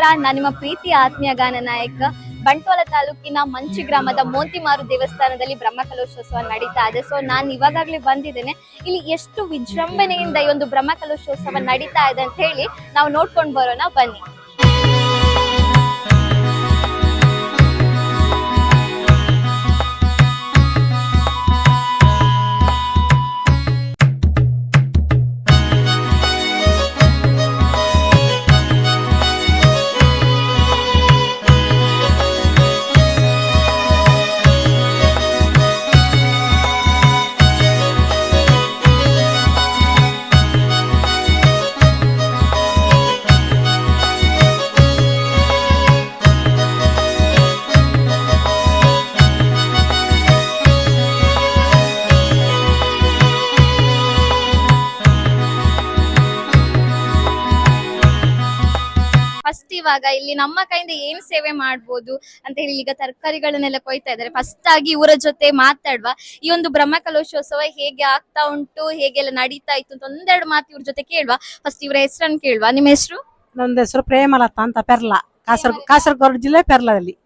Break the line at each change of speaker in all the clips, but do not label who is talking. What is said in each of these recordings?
ನಾನು ನಿಮ್ಮ ಪ್ರೀತಿಯ ಆತ್ಮೀಯ ಗಾನ ನಾಯಕ. ಬಂಟ್ವಾಳ ತಾಲೂಕಿನ ಮಂಚಿ ಗ್ರಾಮದ ಮೋತಿಮಾರು ದೇವಸ್ಥಾನದಲ್ಲಿ ಬ್ರಹ್ಮಕಲಶೋತ್ಸವ ನಡೀತಾ ಇದೆ. ಸೊ ನಾನು ಇವಾಗಲೇ ಬಂದಿದ್ದೇನೆ. ಇಲ್ಲಿ ಎಷ್ಟು ವಿಜೃಂಭಣೆಯಿಂದ ಈ ಒಂದು ಬ್ರಹ್ಮಕಲಶೋತ್ಸವ ನಡೀತಾ ಇದೆ ಅಂತ ಹೇಳಿ ನಾವು ನೋಡ್ಕೊಂಡು ಬರೋಣ, ಬನ್ನಿ. ಫಸ್ಟ್ ಇವಾಗ ಇಲ್ಲಿ ನಮ್ಮ ಕೈಯಿಂದ ಏನ್ ಸೇವೆ ಮಾಡ್ಬೋದು ಅಂತ ಹೇಳಿ ಈಗ ತರಕಾರಿಗಳನ್ನೆಲ್ಲ ಕೊಯ್ತಾ ಇದ್ದಾರೆ. ಫಸ್ಟ್ ಆಗಿ ಇವರ ಜೊತೆ ಮಾತಾಡುವ. ಈ ಒಂದು ಬ್ರಹ್ಮಕಲಶೋತ್ಸವ ಹೇಗೆ ಆಗ್ತಾ ಉಂಟು, ಹೇಗೆಲ್ಲ ನಡೀತಾ ಇತ್ತು ಅಂತ ಒಂದೆರಡು ಮಾತು ಇವ್ರ ಜೊತೆ ಕೇಳುವ. ಫಸ್ಟ್ ಇವರ ಹೆಸರನ್ನು ಕೇಳುವ. ನಿಮ್ಮ ಹೆಸರು?
ನನ್ನ ಹೆಸರು ಪ್ರೇಮಲತಾ ಅಂತ, ಪೆರ್ಲಾ, ಕಾಸರಗೋಡು ಜಿಲ್ಲೆ ಪೆರ್ಲಾದಲ್ಲಿ.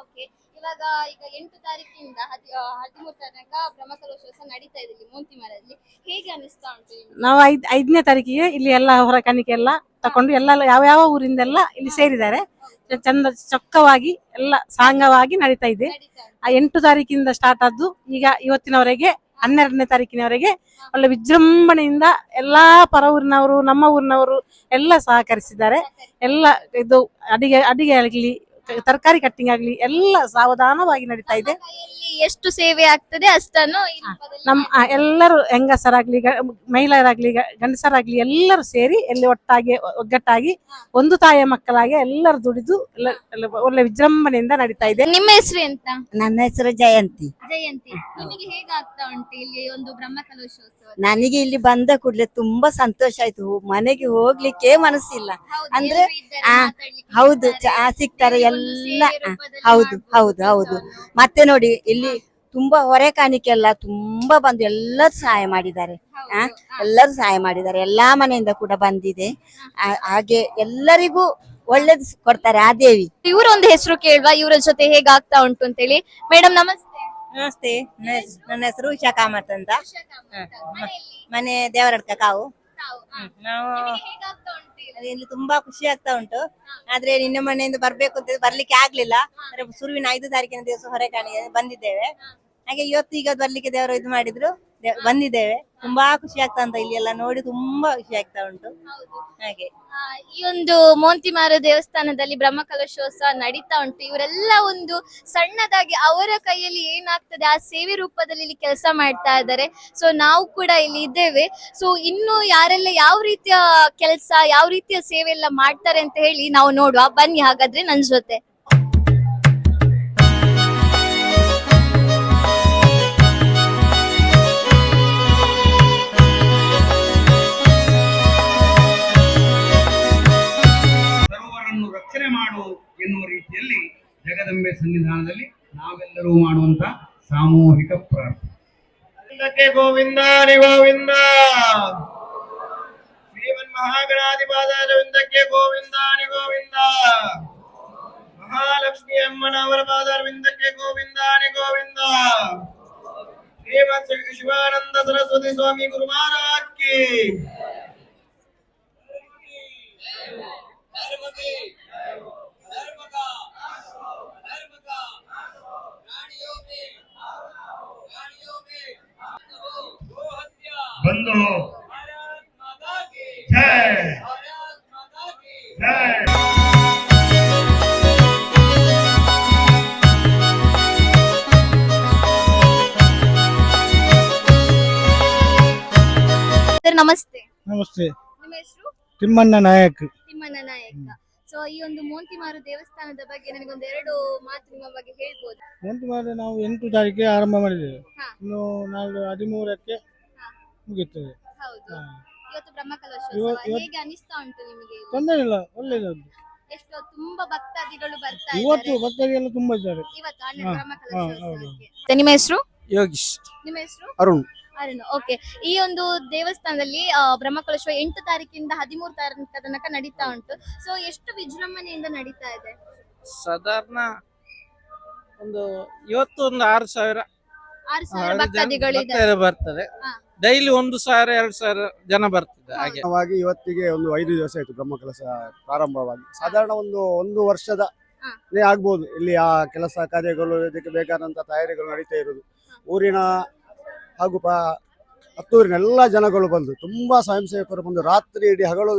Okay. ಇವಾಗ ಈಗ 8 ತಾರೀಕಿಂದ 13 ತನಕ ಬ್ರಹ್ಮಕಲಶೋತ್ಸವ ನಡೀತಾ ಇದೆ ಇಲ್ಲಿ ಮೋತಿಮಾರಲ್ಲಿ. ಹೇಗೆ ಅನಿಸ್ತಾ ಉಂಟು?
ನಾವು 5ನೇ ತಾರೀಕಿಗೆ ಇಲ್ಲಿ ಎಲ್ಲ ಹೊರ ಕಾಣಿಕೆ ಎಲ್ಲ ತಕೊಂಡು ಎಲ್ಲ ಯಾವ ಊರಿಂದೆಲ್ಲ ಇಲ್ಲಿ ಸೇರಿದ್ದಾರೆ. ಚಂದ ಚೊಕ್ಕವಾಗಿ ಎಲ್ಲ ಸಾಂಗವಾಗಿ ನಡೀತಾ ಇದೆ. 8 ತಾರೀಕಿಂದ ಸ್ಟಾರ್ಟ್ ಆದ್ದು ಈಗ ಇವತ್ತಿನವರೆಗೆ 12ನೇ ತಾರೀಕಿನವರೆಗೆ ಒಳ್ಳೆ ವಿಜೃಂಭಣೆಯಿಂದ ಎಲ್ಲಾ ಪರ ಊರಿನವರು ನಮ್ಮ ಊರಿನವರು ಎಲ್ಲ ಸಹಕರಿಸಿದ್ದಾರೆ. ಎಲ್ಲ ಇದು ಅಡಿಗೆ ಆಗಲಿ, ತರಕಾರಿ ಕಟ್ಟಿಂಗ್ ಆಗ್ಲಿ ಎಲ್ಲ ಸಾವಧಾನವಾಗಿ ನಡೀತಾ ಇದೆ.
ಎಷ್ಟು ಸೇವೆ ಆಗ್ತದೆ ಅಷ್ಟನ್ನು
ನಮ್ಮ ಎಲ್ಲರೂ ಹೆಂಗಸರಾಗ್ಲಿ, ಮಹಿಳೆಯರಾಗ್ಲಿ, ಗಂಡಸರಾಗ್ಲಿ ಎಲ್ಲರೂ ಸೇರಿ ಎಲ್ಲಿ ಒಗ್ಗಟ್ಟಾಗಿ ಒಂದು ತಾಯಿಯ ಮಕ್ಕಳಾಗಿ ಎಲ್ಲರೂ ದುಡಿದು ಒಳ್ಳೆ ವಿಜೃಂಭಣೆಯಿಂದ ನಡೀತಾ ಇದೆ.
ನಿಮ್ಮ ಹೆಸರು ಎಂತ?
ನನ್ನ ಹೆಸರು ಜಯಂತಿ.
ಜಯಂತಿ, ನಿಮಗೆ ಹೇಗಾಗ್ತಾ ಉಂಟು ಇಲ್ಲಿ ಒಂದು ಬ್ರಹ್ಮಕಲಶೋತ್ಸವ?
ನನಗೆ ಇಲ್ಲಿ ಬಂದ ಕೂಡಲೇ ತುಂಬಾ ಸಂತೋಷ ಆಯ್ತು. ಮನೆಗೆ ಹೋಗ್ಲಿಕ್ಕೆ ಮನಸ್ಸಿಲ್ಲ. ಅಂದ್ರೆ ಹೌದು, ಸಿಗ್ತಾರೆ ಎಲ್ಲ. ಹೌದು ಹೌದು ಹೌದು. ಮತ್ತೆ ನೋಡಿ ಇಲ್ಲಿ ತುಂಬಾ ಹೊರೆ ಕಾಣಿಕೆಲ್ಲ ತುಂಬಾ ಬಂದು ಎಲ್ಲರೂ ಸಹಾಯ ಮಾಡಿದ್ದಾರೆ. ಎಲ್ಲರೂ ಸಹಾಯ ಮಾಡಿದ್ದಾರೆ. ಎಲ್ಲಾ ಮನೆಯಿಂದ ಕೂಡ ಬಂದಿದೆ. ಹಾಗೆ ಎಲ್ಲರಿಗೂ ಒಳ್ಳೇದು ಕೊಡ್ತಾರೆ ಆ ದೇವಿ.
ಇವರ ಒಂದು ಹೆಸರು ಕೇಳುವ, ಇವರ ಜೊತೆ ಹೇಗಾಗ್ತಾ ಉಂಟು ಅಂತ ಹೇಳಿ. ಮೇಡಮ್ ನಮಸ್ತೆ.
ನಮಸ್ತೆ. ನನ್ನ ಹೆಸರು ಉಷಾ ಕಾಮತ್ ಅಂತ. ಮನೆ ದೇವರಡ್ಕ ಕಾವು. ನಾವು ಇಲ್ಲಿ ತುಂಬಾ ಖುಷಿ ಆಗ್ತಾ ಉಂಟು. ಆದ್ರೆ ನಿನ್ನೆ ಮನೆಯಿಂದ ಬರ್ಬೇಕು ಅಂತ ಬರ್ಲಿಕ್ಕೆ ಆಗ್ಲಿಲ್ಲ. ಸುರುವಿನ 5 ತಾರೀಕಿನ ದಿವಸ ಹೊರೆಕಾಣಿ ಬಂದಿದ್ದೇವೆ. ಹಾಗೆ ಇವತ್ತು ಈಗ ಬರ್ಲಿಕ್ಕೆ ದೇವರು ಇದು ಮಾಡಿದ್ರು, ಬಂದಿದ್ದೇವೆ. ತುಂಬಾ ಖುಷಿ ಆಗ್ತಾ ಉಂಟು. ಇಲ್ಲಿ ಎಲ್ಲ ನೋಡಿ ತುಂಬಾ ಖುಷಿ ಆಗ್ತಾ ಉಂಟು. ಹಾಗೆ
ಈ ಒಂದು ಮೋತಿಮಾರು ದೇವಸ್ಥಾನದಲ್ಲಿ ಬ್ರಹ್ಮಕಲಶೋತ್ಸವ ನಡೀತಾ ಉಂಟು. ಇವರೆಲ್ಲ ಒಂದು ಸಣ್ಣದಾಗಿ ಅವರ ಕೈಯಲ್ಲಿ ಏನಾಗ್ತದೆ ಆ ಸೇವೆ ರೂಪದಲ್ಲಿ ಇಲ್ಲಿ ಕೆಲಸ ಮಾಡ್ತಾ ಇದ್ದಾರೆ. ಸೊ ನಾವು ಕೂಡ ಇಲ್ಲಿ ಇದ್ದೇವೆ. ಸೊ ಇನ್ನು ಯಾರೆಲ್ಲ ಯಾವ ರೀತಿಯ ಕೆಲಸ, ಯಾವ ರೀತಿಯ ಸೇವೆ ಎಲ್ಲ ಮಾಡ್ತಾರೆ ಅಂತ ಹೇಳಿ ನಾವು ನೋಡುವ, ಬನ್ನಿ ಹಾಗಾದ್ರೆ ನನ್ ಜೊತೆ.
ರಕ್ಷಣೆ ಮಾಡು ಎನ್ನುವ ರೀತಿಯಲ್ಲಿ ಜಗದಂಬೆ ಸನ್ನಿಧಾನದಲ್ಲಿ ನಾವೆಲ್ಲರೂ ಮಾಡುವಂತ ಸಾಮೂಹಿಕ ಪ್ರಾರ್ಥನೆ. ಗೋವಿಂದ ಗೋವಿಂದ, ಶ್ರೀಮನ್ ಮಹಾಗಣಾಧಿಪಾದರವಿಂದಕ್ಕೆ ಗೋವಿಂದ ಗೋವಿಂದ, ಮಹಾಲಕ್ಷ್ಮಿ ಅಮ್ಮನವರ ಪಾದರವಿಂದಕ್ಕೆ ಗೋವಿಂದ ಗೋವಿಂದ, ಶ್ರೀಮತ್ ಶಿವಾನಂದ ಸರಸ್ವತಿ ಸ್ವಾಮಿ ಗುರು ಮಹಾರಾಜ್ ಕಿ. ಬಂದು ಜೈ ಜೈ.
ನಮಸ್ತೆ.
ನಮಸ್ತೆ.
ನಿಮ್ಮ ಹೆಸರು?
ತಿಮ್ಮಣ್ಣ ನಾಯಕ್.
ತಿಮ್ಮಣ್ಣ ನಾಯಕ. ಸೊ ಈ ಒಂದು ಮೋತಿಮಾರು ದೇವಸ್ಥಾನದ ಬಗ್ಗೆ ನನಗೊಂದು 2 ಮಾತು ನಿಮ್ಮ ಬಗ್ಗೆ ಹೇಳ್ಬೋದು?
ಮೋತಿಮಾರು ನಾವು 8 ತಾರೀಕಿಗೆ ಆರಂಭ ಮಾಡಿದ್ದೇವೆ. ಇನ್ನು ನಾಳೆ 13ಕ್ಕೆ ಮುಗಿಯುತ್ತದೆ.
ಹೌದು. ಇವತ್ತು ಬ್ರಹ್ಮಕಲಶೋತ್ಸವ ಹೇಗೆ ಅನಿಸ್ತಾ ಉಂಟು ನಿಮಗೆ?
ತೊಂದರೆ ಇಲ್ಲ, ಒಳ್ಳೆಯದು.
ಎಷ್ಟು ತುಂಬಾ ಭಕ್ತಾದಿಗಳು ಬರ್ತಾ ಇದ್ದಾರೆ.
ಇವತ್ತು ಭಕ್ತಾದಿಗಳು ತುಂಬಾ ಇದ್ದಾರೆ.
ಇವತ್ತು ಬ್ರಹ್ಮಕಲಶೋತ್ಸವಕ್ಕೆ. ನಿಮ್ಮ ಹೆಸರು?
ಯೋಗೀಶ್.
ನಿಮ್ಮ ಹೆಸರು?
ಅರುಣ್.
ಅರುಣ್, ಓಕೆ. ಈ ಒಂದು ದೇವಸ್ಥಾನದಲ್ಲಿ ಬ್ರಹ್ಮಕಲಶೋತ್ಸವ 8 ತಾರೀಕಿಂದ 13 ತಾರೀಕು ತನಕ ನಡೀತಾ ಉಂಟು. ಸೊ ಎಷ್ಟು ವಿಜೃಂಭಣೆಯಿಂದ ನಡೀತಾ ಇದೆ?
ಸಾಧಾರಣ ಒಂದು ಇವತ್ತು ಒಂದು 6,000
6,000 ಭಕ್ತಾದಿಗಳು ಇದ್ದಾರೆ.
ಭಕ್ತರು ಬರ್ತಾರೆ.
ಹಾ.
ಡೈಲಿ 1,000 2,000 ಜನ ಬರ್ತಿದೆ ಹಾಗೆ.
ಇವತ್ತಿಗೆ ಒಂದು 5 ದಿವಸ ಆಯ್ತು ಬ್ರಹ್ಮಕಲಶ ಪ್ರಾರಂಭವಾಗಿ. ಸಾಧಾರಣ ಒಂದು ವರ್ಷದ
ಹಾ.
ಆಗ್ಬೋದು ಇಲ್ಲಿ ಆ ಕೆಲಸ ಕಾರ್ಯಗಳು, ಇದಕ್ಕೆ ಬೇಕಾದಂತ ತಯಾರಿಗಳು ನಡೀತಾ ಇರುವುದು. ಊರಿನ ಹಾಗೂ ಹತ್ತೂರಿನ ಎಲ್ಲ ಜನಗಳು ಬಂದು, ತುಂಬಾ ಸ್ವಯಂ ಸೇವಕರು ಬಂದು ರಾತ್ರಿ ಇಡೀ ಹಗಲು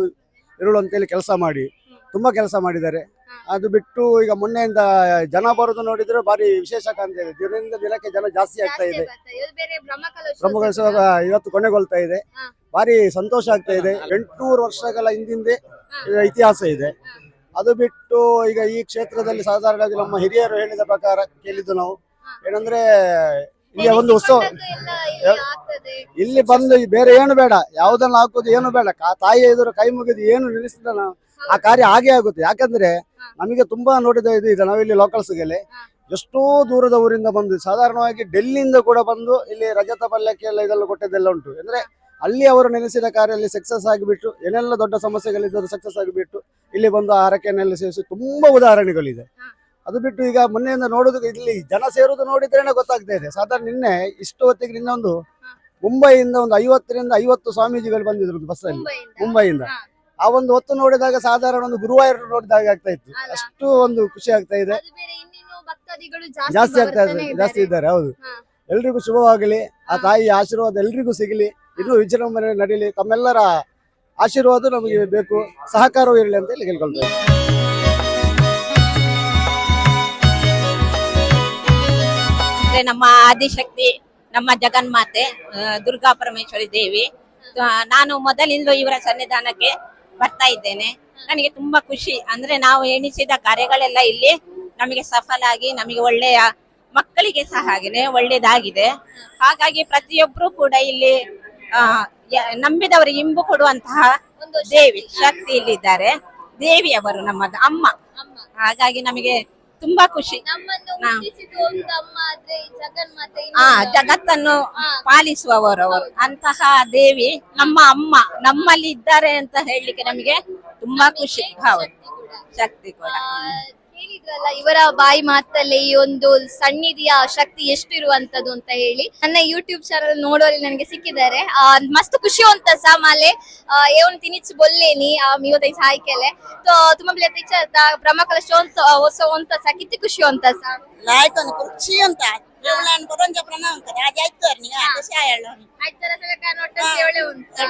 ಇರುಳು ಅಂತೇಳಿ ಕೆಲಸ ಮಾಡಿ ತುಂಬಾ ಕೆಲಸ ಮಾಡಿದ್ದಾರೆ. ಅದು ಬಿಟ್ಟು ಈಗ ಮೊನ್ನೆಯಿಂದ ಜನ ಬರೋದು ನೋಡಿದ್ರೆ ಭಾರಿ ವಿಶೇಷ ಕಾಣ್ತಾ ಇದೆ. ದಿನದಿಂದ ದಿನಕ್ಕೆ ಜನ ಜಾಸ್ತಿ ಆಗ್ತಾ ಇದೆ.
ಇವತ್ತು ಬೇರೆ
ಬ್ರಹ್ಮಕಲಶೋತ್ಸವ ಇವತ್ತು ಕೊನೆಗೊಳ್ತಾ ಇದೆ.
ಹಾ.
ಭಾರಿ ಸಂತೋಷ ಆಗ್ತಾ ಇದೆ. 800 ವರ್ಷಗಳ ಹಿಂದಿಂದೆ ಇತಿಹಾಸ ಇದೆ. ಅದು ಬಿಟ್ಟು ಈಗ ಈ ಕ್ಷೇತ್ರದಲ್ಲಿ ಸಾಧಾರಣವಾಗಿ ನಮ್ಮ ಹಿರಿಯರು ಹೇಳಿದ ಪ್ರಕಾರ ಕೇಳಿದ್ದು ನಾವು ಏನಂದ್ರೆ, ಇಲ್ಲಿ ಒಂದು ಉತ್ಸವ ಇಲ್ಲಿ ಬಂದು ಬೇರೆ ಏನು ಬೇಡ, ಯಾವುದನ್ನ ಹಾಕೋದು ಏನು ಬೇಡ, ತಾಯಿಯ ಎದುರು ಕೈ ಮುಗಿದು ಏನು ನಿಲ್ಲಿಸಿದ ಆ ಕಾರ್ಯ ಹಾಗೆ ಆಗುತ್ತೆ. ಯಾಕಂದ್ರೆ ನಮಗೆ ತುಂಬಾ ನೋಡಿದ ಇದು ಇದೆ. ನಾವಿಲ್ಲಿ ಲೋಕಲ್ಸ್ಗೆಲ್ಲ ಎಷ್ಟೋ ದೂರದ ಊರಿಂದ ಬಂದು, ಸಾಧಾರಣವಾಗಿ ಡೆಲ್ಲಿಯಿಂದ ಕೂಡ ಬಂದು ಇಲ್ಲಿ ರಜತ ಪಲ್ಲಕ್ಕಿ ಎಲ್ಲ ಇದೆಲ್ಲ ಕೊಟ್ಟದ್ದೆಲ್ಲ ಉಂಟು. ಅಂದ್ರೆ ಅಲ್ಲಿ ಅವರು ನೆಲೆಸಿದ ಕಾರ್ಯಲ್ಲಿ ಸಕ್ಸಸ್ ಆಗಿಬಿಟ್ಟು, ಏನೆಲ್ಲ ದೊಡ್ಡ ಸಮಸ್ಯೆಗಳಿದ್ದರೂ ಸಕ್ಸಸ್ ಆಗಿಬಿಟ್ಟು ಇಲ್ಲಿ ಬಂದು ಆರಕೆಯನ್ನೆಲ್ಲ ಸೇರಿಸಿ ತುಂಬಾ ಉದಾಹರಣೆಗಳಿದೆ. ಅದು ಬಿಟ್ಟು ಈಗ ಮೊನ್ನೆಯಿಂದ ನೋಡುದು, ಇಲ್ಲಿ ಜನ ಸೇರುವುದು ನೋಡಿದ್ರೇನೆ ಗೊತ್ತಾಗ್ತಾ ಇದೆ. ಸಾಧಾರಣ ನಿನ್ನೆ ಇಷ್ಟು ಹೊತ್ತಿಗೆ ನಿನ್ನೊಂದು ಮುಂಬೈಯಿಂದ ಒಂದು 50ರಿಂದ 50 ಸ್ವಾಮೀಜಿಗಳು ಬಂದಿದ್ರು ಬಸ್ಸಲ್ಲಿ, ಮುಂಬೈಯಿಂದ. ಆ ಒಂದು ಹೊತ್ತು ನೋಡಿದಾಗ ಸಾಧಾರಣ ಒಂದು ಗುರುವಾರ ನೋಡಿದಾಗ ಆಗ್ತಾ ಇತ್ತು. ಅಷ್ಟು ಒಂದು ಖುಷಿ ಆಗ್ತಾ ಇದೆ. ಜಾಸ್ತಿ ಇದ್ದಾರೆ. ಹೌದು, ಎಲ್ರಿಗೂ ಶುಭವಾಗಲಿ. ಆ ತಾಯಿಯ ಆಶೀರ್ವಾದ ಎಲ್ರಿಗೂ ಸಿಗಲಿ. ಇನ್ನೂ ವಿಜೃಂಭಣೆ ನಡೀಲಿ. ತಮ್ಮೆಲ್ಲರ ಆಶೀರ್ವಾದ ನಮಗೆ ಬೇಕು, ಸಹಕಾರವೂ ಇರಲಿ ಅಂತ ಹೇಳಿ ಕೇಳ್ಕೊಳ್ತೇವೆ.
ನಮ್ಮ ಆದಿಶಕ್ತಿ, ನಮ್ಮ ಜಗನ್ಮಾತೆ ದುರ್ಗಾ ಪರಮೇಶ್ವರಿ ದೇವಿ. ನಾನು ಮೊದಲಿಂದಲೂ ಇವರ ಸನ್ನಿಧಾನಕ್ಕೆ ಬರ್ತಾ ಇದ್ದೇನೆ. ನನಗೆ ತುಂಬಾ ಖುಷಿ. ಅಂದ್ರೆ ನಾವು ಎಣಿಸಿದ ಕಾರ್ಯಗಳೆಲ್ಲ ಇಲ್ಲಿ ನಮಗೆ ಸಫಲ ಆಗಿ, ನಮಗೆ ಒಳ್ಳೆಯ ಮಕ್ಕಳಿಗೆ ಸಹ ಹಾಗೆನೆ ಒಳ್ಳೇದಾಗಿದೆ. ಹಾಗಾಗಿ ಪ್ರತಿಯೊಬ್ರು ಕೂಡ ಇಲ್ಲಿ ನಂಬಿದವರಿಗೆ ಇಂಬು ಕೊಡುವಂತಹ ದೇವಿ ಶಕ್ತಿ ಇಲ್ಲಿದ್ದಾರೆ. ದೇವಿಯವರು ನಮ್ಮದು ಅಮ್ಮ. ಹಾಗಾಗಿ ನಮಗೆ ತುಂಬಾ ಖುಷಿ. ಜಗತ್ತನ್ನು ಪಾಲಿಸುವವರು ಅವರು. ಅಂತಹ ದೇವಿ ನಮ್ಮ ಅಮ್ಮ ನಮ್ಮಲ್ಲಿ ಇದ್ದಾರೆ ಅಂತ ಹೇಳಲಿಕ್ಕೆ ನಮಗೆ ತುಂಬಾ ಖುಷಿ. ಹೌದು, ಶಕ್ತಿ ಕೂಡ.
ಹೇಳಿದ್ರಲ್ಲ ಇವರ ಬಾಯಿ ಮಾತಲ್ಲಿ ಈ ಒಂದು ಸನ್ನಿಧಿಯ ಶಕ್ತಿ ಎಷ್ಟು ಇರುವಂತದ್ದು ಅಂತ ಹೇಳಿ. ನನ್ನ ಯೂಟ್ಯೂಬ್ ಚಾನಲ್ ನೋಡೋರಲ್ಲಿ ನನಗೆ ಸಿಕ್ಕಿದ್ದಾರೆ. ಮಸ್ತ್ ಖುಷಿ ಅಂತ ಸಹ ಮಾಲೆ ಏನ್ ತಿನಿಚ್ ಬೊಲ್ಲೇನಿ ಮಿವತೈ ಸಾಯ್ಕೆಲೆ तो तुम्हाला त्याच्या ब्रह्मकलशोत्सव ಅಂತ ಸಹ ಕಿತ್ತಿ ಖುಷಿ ಅಂತ ಸಹ
लायक खुशी ಅಂತ ದೇವಳನ್ ಕೊರಂಜ ಪ್ರಣಾಮ ರಾಜ ಆಯ್ತರ್ ನೀ ಆದೇಶ ಹೇಳೋ
ಆಯ್ತರ ಸಲಕ ನೋಟಕ್ಕೆ ಉಂಟು.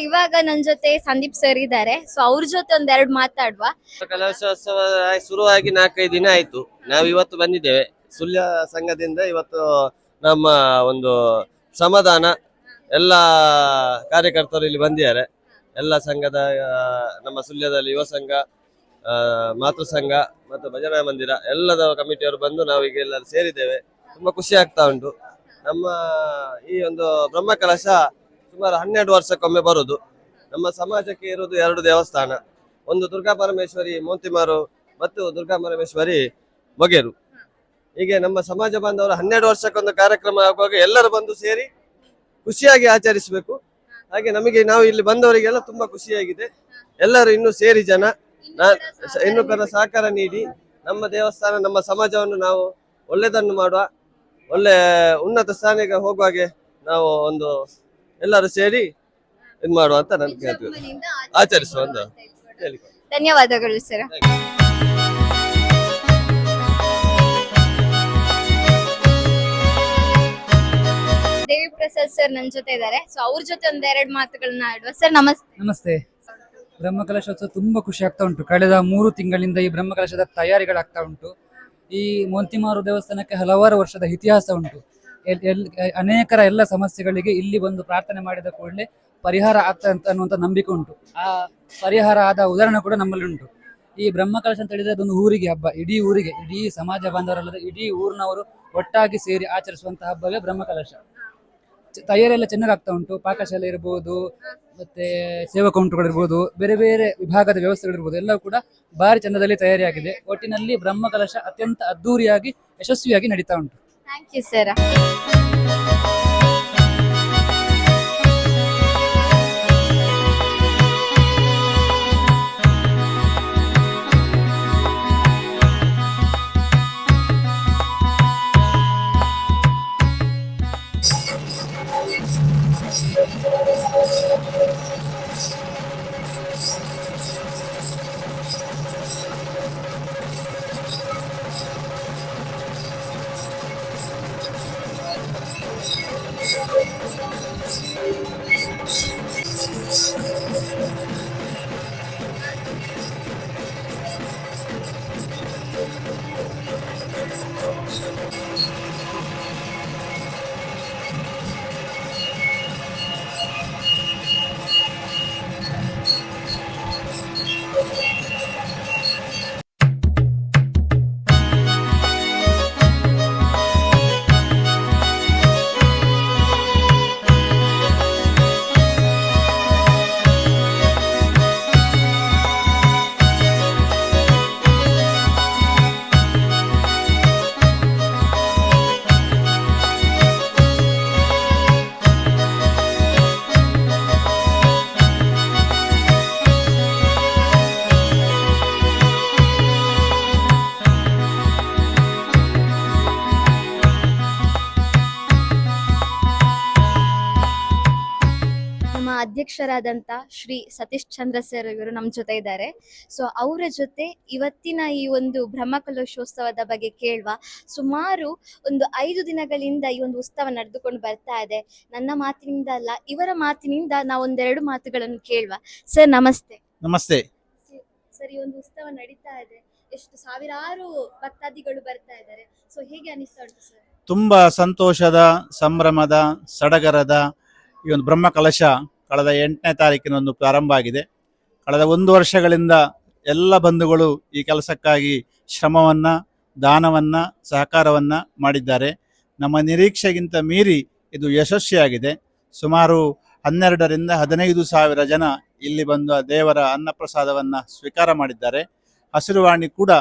ಇವಾಗ ನನ್ ಜೊತೆ ಸಂದೀಪ್ ಸರ್ ಇದ್ದಾರೆ. ಸೊ ಅವ್ರ ಜೊತೆ ಒಂದೆರಡು ಮಾತಾಡುವ.
ಕಲಶೋತ್ಸವ ಶುರುವಾಗಿ 4-5 ದಿನ ಆಯ್ತು. ನಾವು ಇವತ್ತು ಬಂದಿದ್ದೇವೆ ಸುಳ್ಯ ಸಂಘದಿಂದ. ಇವತ್ತು ನಮ್ಮ ಒಂದು ಸಮಾಧಾನ ಎಲ್ಲ ಕಾರ್ಯಕರ್ತರು ಇಲ್ಲಿ ಬಂದಿದ್ದಾರೆ. ಎಲ್ಲ ಸಂಘದ ನಮ್ಮ ಸುಳ್ಯದಲ್ಲಿ ಯುವ ಸಂಘ, ಮಾತೃ ಸಂಘ ಮತ್ತು ಭಜನಾ ಮಂದಿರ ಎಲ್ಲದ ಕಮಿಟಿಯವರು ಬಂದು ನಾವೀಗ ಎಲ್ಲರೂ ಸೇರಿದ್ದೇವೆ. ತುಂಬಾ ಖುಷಿ ಆಗ್ತಾ ಉಂಟು. ನಮ್ಮ ಈ ಒಂದು ಬ್ರಹ್ಮಕಲಶ ಸುಮಾರು 12 ವರ್ಷಕ್ಕೊಮ್ಮೆ ಬರುದು. ನಮ್ಮ ಸಮಾಜಕ್ಕೆ ಇರುವುದು 2 ದೇವಸ್ಥಾನ, ಒಂದು ದುರ್ಗಾ ಪರಮೇಶ್ವರಿ ಮೋಂತಿಮಾರು ಮತ್ತು ದುರ್ಗಾ ಪರಮೇಶ್ವರಿ ಮೊಗೇರು. ಹೀಗೆ ನಮ್ಮ ಸಮಾಜ ಬಾಂಧವರು 12 ವರ್ಷಕ್ಕೊಂದು ಕಾರ್ಯಕ್ರಮ ಆಗುವಾಗ ಎಲ್ಲರೂ ಬಂದು ಸೇರಿ ಖುಷಿಯಾಗಿ ಆಚರಿಸಬೇಕು. ಹಾಗೆ ನಾವು ಇಲ್ಲಿ ಬಂದವರಿಗೆಲ್ಲ ತುಂಬಾ ಖುಷಿಯಾಗಿದೆ. ಎಲ್ಲರೂ ಇನ್ನೂ ಸೇರಿ ಇನ್ನು ಸಹಕಾರ ನೀಡಿ ನಮ್ಮ ದೇವಸ್ಥಾನ, ನಮ್ಮ ಸಮಾಜವನ್ನು ನಾವು ಒಳ್ಳೆದನ್ನು ಮಾಡುವ, ಒಳ್ಳೆ ಉನ್ನತ ಸ್ಥಾನಕ್ಕೆ ಹೋಗುವಾಗೆ ನಾವು ಒಂದು ಎಲ್ಲರೂ ಸೇರಿ ಇದು ಮಾಡುವ ಅಂತ ನಾನು ಕೇಳ್ತೀವಿ, ಆಚರಿಸುವ ಅಂತ ಹೇಳಿ.
ಧನ್ಯವಾದಗಳು ಸರ್. ದೇವಿ ಪ್ರಸಾದ್ ಸರ್ ನನ್ನ ಜೊತೆ ಇದ್ದಾರೆ. ಸೊ ಅವ್ರ ಜೊತೆ ಒಂದೆರಡು ಮಾತುಗಳನ್ನ ಆಡುವ. ಸರ್ ನಮಸ್ತೆ.
ನಮಸ್ತೆ. ಬ್ರಹ್ಮಕಲಶೋತ್ಸವ ತುಂಬಾ ಖುಷಿ ಆಗ್ತಾ ಉಂಟು. ಕಳೆದ 3 ತಿಂಗಳಿಂದ ಈ ಬ್ರಹ್ಮಕಲಶದ ತಯಾರಿಗಳಾಗ್ತಾ ಉಂಟು. ಈ ಮೋಂತಿಮಾರು ದೇವಸ್ಥಾನಕ್ಕೆ ಹಲವಾರು ವರ್ಷದ ಇತಿಹಾಸ ಉಂಟು. ಅನೇಕರ ಎಲ್ಲ ಸಮಸ್ಯೆಗಳಿಗೆ ಇಲ್ಲಿ ಬಂದು ಪ್ರಾರ್ಥನೆ ಮಾಡಿದ ಕೂಡಲೇ ಪರಿಹಾರ ಆಗ್ತಾ ಅನ್ನುವಂಥ ನಂಬಿಕೆ ಉಂಟು. ಆ ಪರಿಹಾರ ಆದ ಉದಾಹರಣೆ ಕೂಡ ನಮ್ಮಲ್ಲಿ ಉಂಟು. ಈ ಬ್ರಹ್ಮಕಲಶ ಅಂತ ಹೇಳಿದ್ರೆ ಅದೊಂದು ಊರಿಗೆ ಹಬ್ಬ. ಇಡೀ ಊರಿಗೆ, ಇಡೀ ಸಮಾಜ ಬಾಂಧವರಲ್ಲದೆ ಇಡೀ ಊರಿನವರು ಒಟ್ಟಾಗಿ ಸೇರಿ ಆಚರಿಸುವಂತಹ ಹಬ್ಬವೇ ಬ್ರಹ್ಮಕಲಶ. ತಯಾರಿಯೆಲ್ಲ ಚೆನ್ನಾಗಿ ಆಗ್ತಾ ಉಂಟು. ಪಾಕಶಾಲೆ ಇರ್ಬೋದು, ಮತ್ತೆ ಸೇವಾ ಕೌಂಟರ್ಗಳಿರ್ಬೋದು, ಬೇರೆ ಬೇರೆ ವಿಭಾಗದ ವ್ಯವಸ್ಥೆಗಳಿರ್ಬೋದು, ಎಲ್ಲವೂ ಕೂಡ ಭಾರಿ ಚಂದದಲ್ಲಿ ತಯಾರಿಯಾಗಿದೆ. ಒಟ್ಟಿನಲ್ಲಿ ಬ್ರಹ್ಮಕಲಶ ಅತ್ಯಂತ ಅದ್ದೂರಿಯಾಗಿ ಯಶಸ್ವಿಯಾಗಿ ನಡೀತಾ ಉಂಟು.
Thank you sir. ನಮ್ಮ ಅಧ್ಯಕ್ಷರಾದಂತ ಶ್ರೀ ಸತೀಶ್ ಚಂದ್ರ ಸರ್ ಇವರು ನಮ್ಮ ಜೊತೆ ಇದ್ದಾರೆ. ಸೊ ಅವರ ಜೊತೆ ಇವತ್ತಿನ ಈ ಒಂದು ಬ್ರಹ್ಮಕಲಶೋತ್ಸವದ ಬಗ್ಗೆ ಕೇಳುವ. ಸುಮಾರು ಒಂದು 5 ದಿನಗಳಿಂದ ಈ ಒಂದು ಉತ್ಸವ ನಡೆದುಕೊಂಡು ಬರ್ತಾ ಇದೆ. ನನ್ನ ಮಾತಿನಿಂದ ಅಲ್ಲ, ಇವರ ಮಾತಿನಿಂದ ನಾವು ಒಂದೆರಡು ಮಾತುಗಳನ್ನು ಕೇಳುವ. ಸರ್ ನಮಸ್ತೆ.
ನಮಸ್ತೆ.
ಸರ್, ಈ ಒಂದು ಉತ್ಸವ ನಡೀತಾ ಇದೆ, ಎಷ್ಟು ಸಾವಿರಾರು ಭಕ್ತಾದಿಗಳು ಬರ್ತಾ ಇದ್ದಾರೆ. ಸೊ ಹೇಗೆ ಅನಿಸ್ತಾ ಉಂಟು ಸರ್?
ತುಂಬಾ ಸಂತೋಷದ, ಸಂಭ್ರಮದ, ಸಡಗರದ ಈ ಒಂದು ಬ್ರಹ್ಮಕಲಶ ಕಳೆದ 8ನೇ ತಾರೀಕಿನೊಂದು ಪ್ರಾರಂಭ ಆಗಿದೆ. ಕಳೆದ 1 ವರ್ಷಗಳಿಂದ ಎಲ್ಲ ಬಂಧುಗಳು ಈ ಕೆಲಸಕ್ಕಾಗಿ ಶ್ರಮವನ್ನ, ದಾನವನ್ನ, ಸಹಕಾರವನ್ನ ಮಾಡಿದ್ದಾರೆ. ನಮ್ಮ ನಿರೀಕ್ಷೆಗಿಂತ ಮೀರಿ ಇದು ಯಶಸ್ವಿಯಾಗಿದೆ. ಸುಮಾರು 12ರಿಂದ 15,000 ಜನ ಇಲ್ಲಿ ಬಂದು ದೇವರ ಅನ್ನಪ್ರಸಾದವನ್ನ ಸ್ವೀಕಾರ ಮಾಡಿದ್ದಾರೆ. ಹಸಿರುವಾಣಿ ಕೂಡ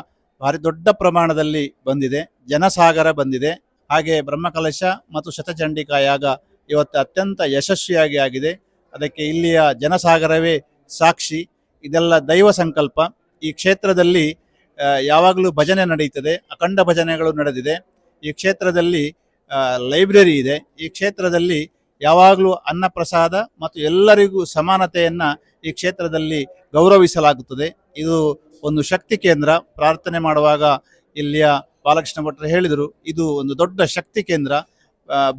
ಭಾರಿ ದೊಡ್ಡ ಪ್ರಮಾಣದಲ್ಲಿ ಬಂದಿದೆ, ಜನಸಾಗರ ಬಂದಿದೆ. ಹಾಗೆ ಬ್ರಹ್ಮಕಲಶ ಮತ್ತು ಶತಚಂಡಿಕಾ ಯಾಗ ಇವತ್ತು ಅತ್ಯಂತ ಯಶಸ್ವಿಯಾಗಿ ಆಗಿದೆ. ಅದಕ್ಕೆ ಇಲ್ಲಿಯ ಜನಸಾಗರವೇ ಸಾಕ್ಷಿ. ಇದೆಲ್ಲ ದೈವ ಸಂಕಲ್ಪ. ಈ ಕ್ಷೇತ್ರದಲ್ಲಿ ಯಾವಾಗಲೂ ಭಜನೆ ನಡೆಯುತ್ತದೆ, ಅಖಂಡ ಭಜನೆಗಳು ನಡೆದಿದೆ. ಈ ಕ್ಷೇತ್ರದಲ್ಲಿ ಲೈಬ್ರರಿ ಇದೆ. ಈ ಕ್ಷೇತ್ರದಲ್ಲಿ ಯಾವಾಗಲೂ ಅನ್ನಪ್ರಸಾದ ಮತ್ತು ಎಲ್ಲರಿಗೂ ಸಮಾನತೆಯನ್ನ ಈ ಕ್ಷೇತ್ರದಲ್ಲಿ ಗೌರವಿಸಲಾಗುತ್ತದೆ. ಇದು ಒಂದು ಶಕ್ತಿ ಕೇಂದ್ರ. ಪ್ರಾರ್ಥನೆ ಮಾಡುವಾಗ ಇಲ್ಲಿಯ ಬಾಲಕೃಷ್ಣ ಭಟ್ರು ಹೇಳಿದರು, ಇದು ಒಂದು ದೊಡ್ಡ ಶಕ್ತಿ ಕೇಂದ್ರ.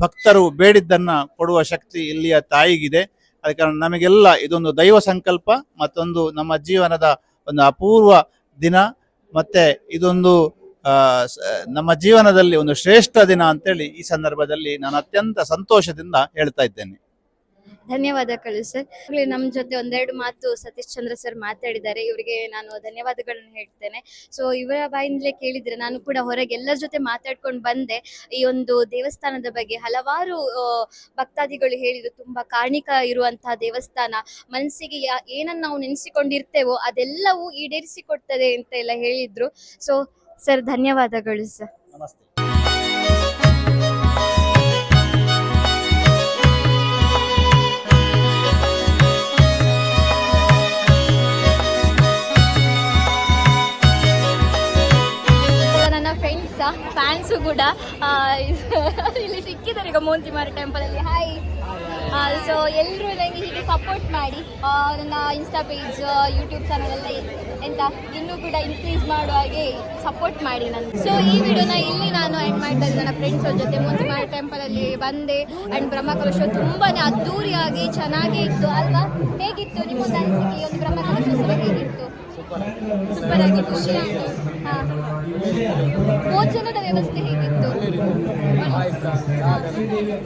ಭಕ್ತರು ಬೇಡಿದ್ದನ್ನ ಕೊಡುವ ಶಕ್ತಿ ಇಲ್ಲಿಯ ತಾಯಿಗಿದೆ. ಅದ ಕಾರಣ ನಮಗೆಲ್ಲ ಇದೊಂದು ದೈವ ಸಂಕಲ್ಪ, ಮತ್ತೊಂದು ನಮ್ಮ ಜೀವನದ ಒಂದು ಅಪೂರ್ವ ದಿನ. ಮತ್ತೆ ಇದೊಂದು ನಮ್ಮ ಜೀವನದಲ್ಲಿ ಒಂದು ಶ್ರೇಷ್ಠ ದಿನ ಅಂತೇಳಿ ಈ ಸಂದರ್ಭದಲ್ಲಿ ನಾನು ಅತ್ಯಂತ ಸಂತೋಷದಿಂದ ಹೇಳ್ತಾ ಇದ್ದೇನೆ.
ಧನ್ಯವಾದಗಳು ಸರ್. ನಮ್ಮ ಜೊತೆ ಒಂದೆರಡು ಮಾತು ಸತೀಶ್ ಚಂದ್ರ ಸರ್ ಮಾತಾಡಿದ್ದಾರೆ. ಇವರಿಗೆ ನಾನು ಧನ್ಯವಾದಗಳನ್ನು ಹೇಳ್ತೇನೆ. ಸೊ ಇವರ ಬಾಯಿಂದಲೇ ಕೇಳಿದ್ರೆ ನಾನು ಕೂಡ ಹೊರಗೆ ಎಲ್ಲರ ಜೊತೆ ಮಾತಾಡ್ಕೊಂಡು ಬಂದೆ. ಈ ಒಂದು ದೇವಸ್ಥಾನದ ಬಗ್ಗೆ ಹಲವಾರು ಭಕ್ತಾದಿಗಳು ಹೇಳಿದ್ರು, ತುಂಬಾ ಕಾರಣಿಕ ಇರುವಂತಹ ದೇವಸ್ಥಾನ, ಮನಸ್ಸಿಗೆ ಏನನ್ನ ನಾವು ನೆನೆಸಿಕೊಂಡಿರ್ತೇವೋ ಅದೆಲ್ಲವೂ ಈಡೇರಿಸಿಕೊಡ್ತದೆ ಅಂತ ಎಲ್ಲ ಹೇಳಿದ್ರು. ಸೊ ಸರ್, ಧನ್ಯವಾದಗಳು ಸರ್.
ನಮಸ್ತೆ.
ಫ್ಯಾನ್ಸು ಕೂಡ ಇಲ್ಲಿ ಸಿಕ್ಕಿದ್ದಾರೆ ಈಗ ಮೋಂತಿಮಾರು ಟೆಂಪಲ್ ಅಲ್ಲಿ. ಹಾಯ್. ಸೊ ಎಲ್ಲರೂ ನನಗೆ ಹೀಗೆ ಸಪೋರ್ಟ್ ಮಾಡಿ ನನ್ನ ಇನ್ಸ್ಟಾ ಪೇಜ್, ಯೂಟ್ಯೂಬ್ ಚಾನಲ್ ಎಲ್ಲ ಎಂತ ಇನ್ನೂ ಕೂಡ ಇನ್ಕ್ರೀಸ್ ಮಾಡುವ ಹಾಗೆ ಸಪೋರ್ಟ್ ಮಾಡಿ ನನಗೆ. ಸೊ ಈ ವಿಡಿಯೋನ ಇಲ್ಲಿ ನಾನು ಎಂಡ್ ಮಾಡ್ತಾ ಇದ್ದೆ. ನನ್ನ ಫ್ರೆಂಡ್ಸ್ ಅವ್ರ ಜೊತೆ ಮೋಂತಿಮಾರು ಟೆಂಪಲ್ ಅಲ್ಲಿ ಬಂದೆ. ಆ್ಯಂಡ್ ಬ್ರಹ್ಮಕಲಶ ತುಂಬಾನೇ ಅದ್ದೂರಿಯಾಗಿ ಚೆನ್ನಾಗೇ ಇತ್ತು ಅಲ್ವಾ? ಹೇಗಿತ್ತು ನಿಮ್ಮೊಂದು ಅನಿಸಿಕೆ? ಈ ಒಂದು ಬ್ರಹ್ಮಕಲಶೋತ್ಸವ ಹೇಗಿತ್ತು? ಸೂಪರ್ ಆಗಿ ಖುಷಿ ಆಯಿತು. ಭೋಜನದ ವ್ಯವಸ್ಥೆ ಹೇಗಿತ್ತು?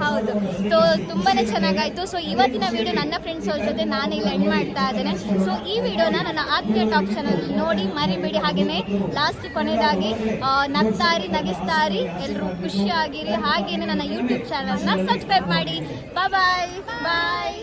ಹೌದು, ಸೊ ತುಂಬಾನೇ ಚೆನ್ನಾಗಾಯ್ತು. ಸೊ ಇವತ್ತಿನ ವಿಡಿಯೋ ನನ್ನ ಫ್ರೆಂಡ್ಸ್ ಅವ್ರ ಜೊತೆ ನಾನು ಇಲ್ಲಿ ಎಂಡ್ ಮಾಡ್ತಾ ಇದ್ದೇನೆ. ಸೊ ಈ ವಿಡಿಯೋನ ನನ್ನ ಆತ್ಮೀಯ ಟಾಕ್ ಚಾನಲ್ ನೋಡಿ ಮರಿಬೇಡಿ. ಹಾಗೆಯೇ ಲಾಸ್ಟ್ ಕೊನೆಯದಾಗಿ ನಗ್ತಾರಿ, ನಗಿಸ್ತಾರಿ, ಎಲ್ಲರೂ ಖುಷಿಯಾಗಿರಿ. ಹಾಗೆಯೇ ನನ್ನ ಯೂಟ್ಯೂಬ್ ಚಾನಲ್ನ ಸಬ್ಸ್ಕ್ರೈಬ್ ಮಾಡಿ. ಬಾಯ್ ಬಾಯ್.